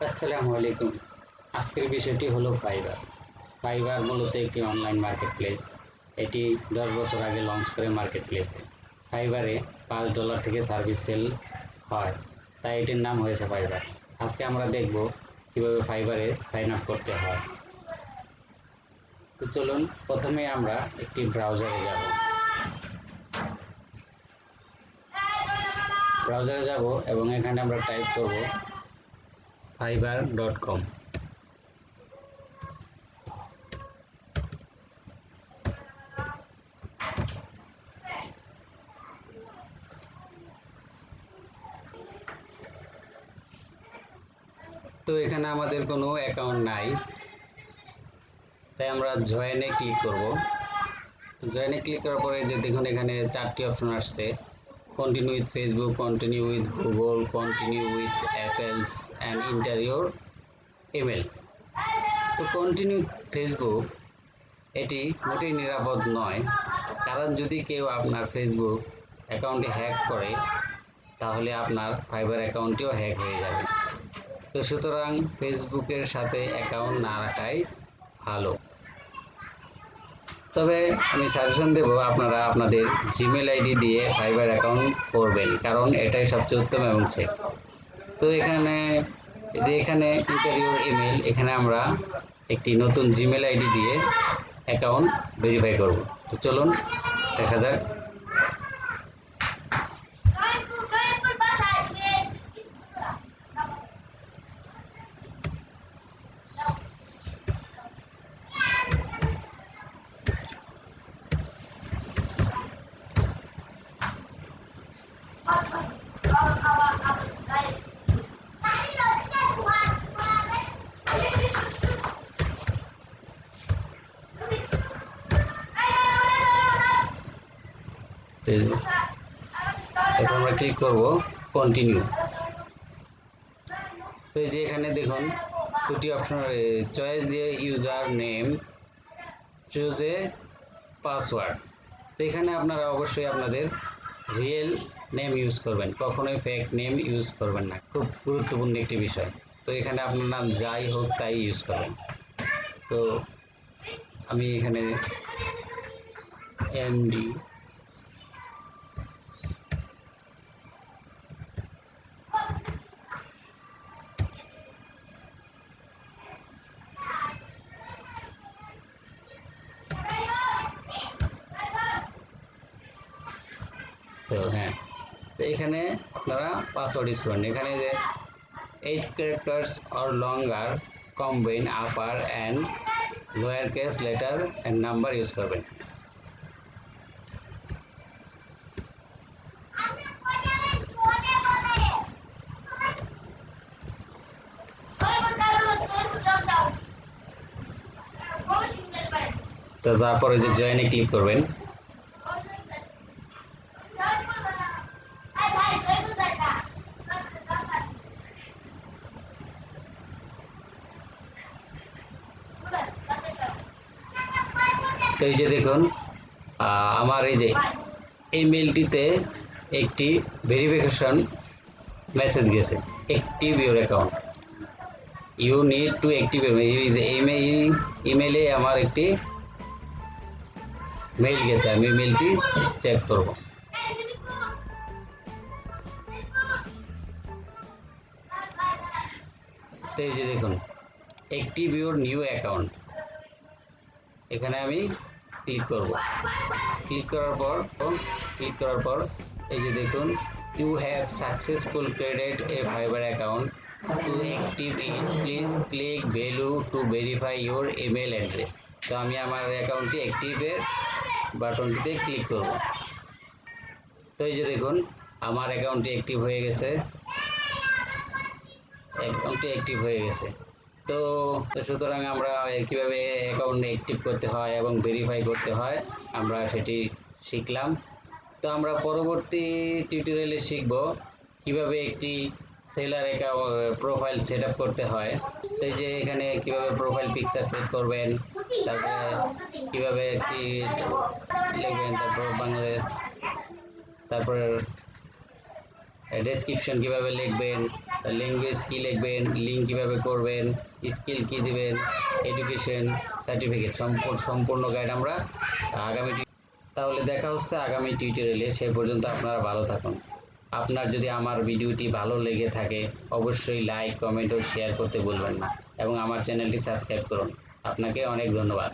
আসসালামু আলাইকুম। আজকের বিষয়টি হলো ফাইবার। ফাইবার মূলত একটি অনলাইন মার্কেটপ্লেস। এটি 10 বছর আগে লঞ্চ করে মার্কেটপ্লেসে। ফাইবারে $5 থেকে সার্ভিস সেল হয়, তাই এটির নাম হয়েছে ফাইবার। আজকে আমরা দেখব কিভাবে ফাইবারে সাইন আপ করতে হয়। তো চলুন, প্রথমে আমরা একটি ব্রাউজারে যাব। ব্রাউজারে যাব এবং এখানে আমরা টাইপ করব fiverr.com। তো এখানে আমাদের কোনো অ্যাকাউন্ট নাই, তাই আমরা জয়েনে ক্লিক করব। জয়েনে ক্লিক করার পরে যে দেখুন এখানে 4টি অপশন আসছে: continue with Facebook, continue with Google, continue with apples and enter your email. তো কন্টিনিউ ফেসবুক এটি মোটেই নিরাপদ নয়, কারণ যদি কেউ আপনার ফেসবুক অ্যাকাউন্টটি হ্যাক করে তাহলে আপনার ফাইবার অ্যাকাউন্টটিও হ্যাক হয়ে যাবে। তো সুতরাং ফেসবুকের সাথে অ্যাকাউন্ট না রাখাই ভালো। তবে আমি সাজেশন দেব আপনারা আপনাদের জিমেল আইডি দিয়ে ফাইবার অ্যাকাউন্ট করবেন, কারণ এটাই সবচেয়ে উত্তম এবং সেফ। তো এখানে ইন্টারভিউর ইমেল, এখানে আমরা একটি নতুন জিমেল আইডি দিয়ে অ্যাকাউন্ট ভেরিফাই করব। তো চলুন দেখা যাক। এখন আমরা ক্লিক করব কন্টিনিউ। তো এই যে এখানে দেখুন দুটি option, choice a user name, choose a password. তো এখানে আপনারা অবশ্যই আপনাদের রিয়েল নেম ইউজ করবেন, কখনোই ফেক নেম ইউজ করবেন না, খুব গুরুত্বপূর্ণ একটি বিষয়। তো এখানে আপনার নাম যাই হোক তাই ইউজ করবেন। তো আমি এখানে এমডি তো হ্যাঁ, তো এখানে আপনারা পাসওয়ার্ড ইউজ করবেন। এখানে যে 8 characters or longer combine upper and lower case letter and number use করবেন। তো তারপরে যে জয়েনে ক্লিক করবেন। তো এই যে দেখুন আমার এই যে ইমেলটিতে একটি ভেরিফিকেশন মেসেজ গেছে, active your account, you need to active. এই যে ইমেলে আমার একটি মেইল গেছে, আমি মেইলটি চেক করব। তো এই যে দেখুন অ্যাক্টিভ ইউর নিউ অ্যাকাউন্ট, এখানে আমি ক্লিক করব। ক্লিক করার পর এই যে দেখুন you have successful created a Fiverr account, to active it please click value to verify your email address. তো আমি আমার অ্যাকাউন্টটি অ্যাক্টিভের বাটনটিতে ক্লিক করব। তো এই যে দেখুন আমার অ্যাকাউন্টটি অ্যাক্টিভ হয়ে গেছে। তো সুতরাং আমরা কিভাবে অ্যাকাউন্ট অ্যাক্টিভ করতে হয় এবং ভেরিফাই করতে হয় আমরা সেটি শিখলাম। তো আমরা পরবর্তী টিউটোরিয়ালে শিখব কিভাবে একটি সেলার প্রোফাইল সেট আপ করতে হয়। তো এই যে এখানে কিভাবে প্রোফাইল পিকচার সেট করবেন, তারপরে কিভাবে একটি লিখবেন, তারপর বাংলাদেশ, তারপর ডেসক্রিপশন কিভাবে লিখবেন, ল্যাঙ্গুয়েজ কি লিখবেন, লিঙ্ক কিভাবে করবেন, স্কিল কি দিবেন, এডুকেশন সার্টিফিকেট সম্পূর্ণ গাইড আমরা আগামী তাহলে দেখা হচ্ছে আগামী টিউটোরিয়ালে। সে পর্যন্ত আপনারা ভালো থাকুন। আপনার যদি আমার ভিডিওটি ভালো লেগে থাকে অবশ্যই লাইক, কমেন্ট ও শেয়ার করতে ভুলবেন না এবং আমার চ্যানেলটি সাবস্ক্রাইব করুন। আপনাকে অনেক ধন্যবাদ।